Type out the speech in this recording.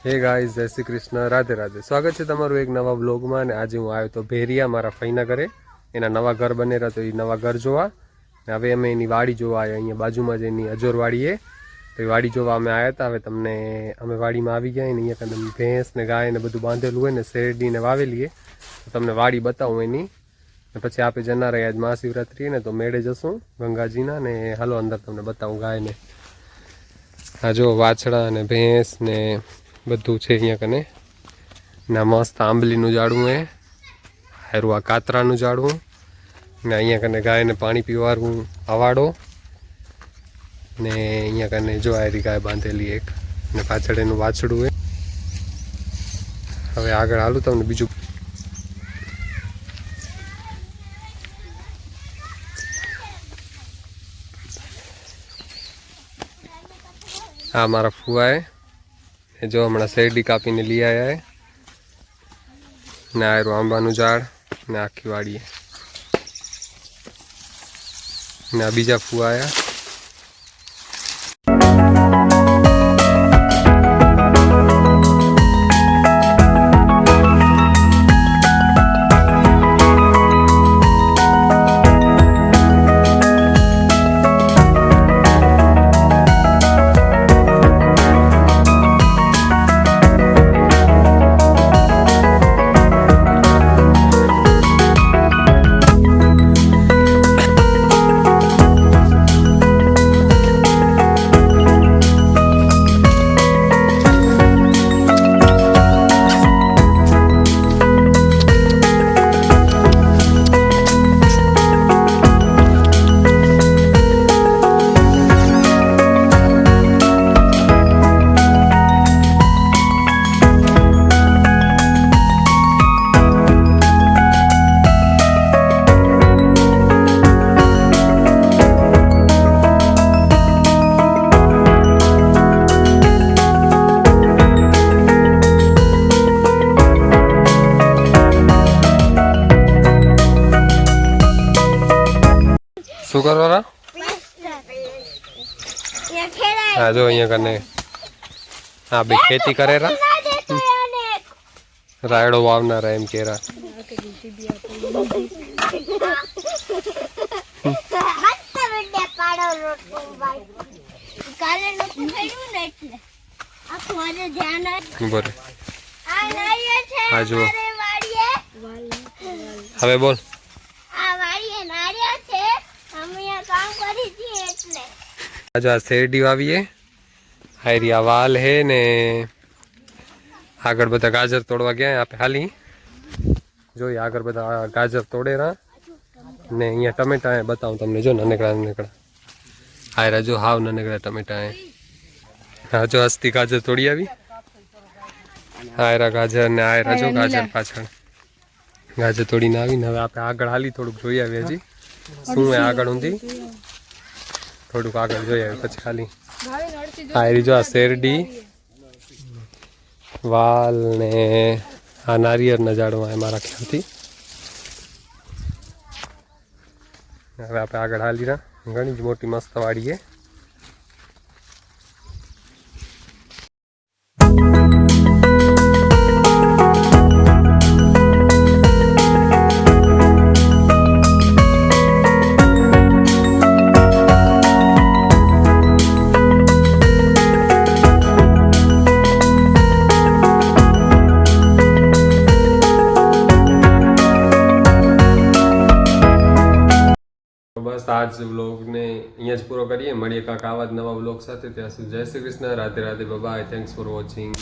Hey guys, જય શ્રી કૃષ્ણ, રાધે રાધે. સ્વાગત છે તમારું એક નવા વ્લોગમાં. અને આજે હું આવ્યો તો ભેરિયા મારા ફઈના ઘરે. એના નવા ઘર બનેલા તો એ નવા ઘર જોવા. હવે અમે એની વાડી જોવા આવ્યા. અહીંયા બાજુમાં જ એની અજોરવાડી એ તો એ વાડી જોવા અમે આવ્યા હતા. હવે તમને અમે વાડીમાં આવી ગયા ને અહીંયા તમે ભેંસ ને ગાય ને બધું બાંધેલું હોય ને શેરડી ને વાવેલી છે તો તમને વાડી બતાવું એની. પછી આપણે જના રહ્યા આજ મહાશિવરાત્રી ને તો મેળે જશું ગંગાજીના ને. હાલો અંદર તમને બતાવું ગાય ને. આ જો વાછડા ને ભેંસ ને બધું છે અહીંયા કને. ના મસ્ત આંબલીનું ઝાડવું એ હારું. આ કાતરાનું ઝાડવું ને અહીંયા કને ગાયને પાણી પીવાડવું આવાડો ને અહીંયા કને જો આરી ગાય બાંધેલી એક ને પાછળ એનું વાછડું એ. હવે આગળ હાલું તમને બીજું. આ મારા ફુવાએ જો હમણાં શેરડી કાપીને લઈ આવ્યા ને આયરું આંબાનું ઝાડ ને આખી વાડીએ ને આ બીજા ફુવા આવ્યા. શું કરવાના? હા જો અહીંયા કને હા બે ખેતી કરેરા રાયડો વાવનારા એમ કેરા. હા જો હવે બોલ. આ શેરડી વાવીએ હારી. આ વાલ હે ને આગળ બધા ગાજર તોડવા ગયા આપણે હાલી જોઈએ. આગળ બધા ગાજર તોડેરા ને અહીંયા ટમેટા બતાવું તમને. જો નાનકડા નાનકડા હાયરા જો હાવ નાનકડા ટમેટા હે. હા જો હસ્તી ગાજર તોડી આવી. હાયરા ગાજર ને હાયરા જો ગાજર પાછળ ગાજર તોડીને આવીને હવે આપણે આગળ હાલી થોડુંક જોઈ આવીએ. હજી શું હે આગળ ઊંધી થોડુંક આગળ જોઈ આવે પછી ખાલી હારી જો આ શેરડી વાલ ને આ નારિયેળના ઝાડવા મારા ખ્યાલથી. હવે આપણે આગળ હાલી રહ્યા. ઘણી જ મોટી મસ્ત વાડી છે. બસ આજ વ્લોગને અહીંયા જ પૂરો કરીએ. મળીએ કાંક આવા જ નવા વ્લોગ સાથે. ત્યાં સુધી જય Shri Krishna, Radhe Radhe, bye. Thanks for watching.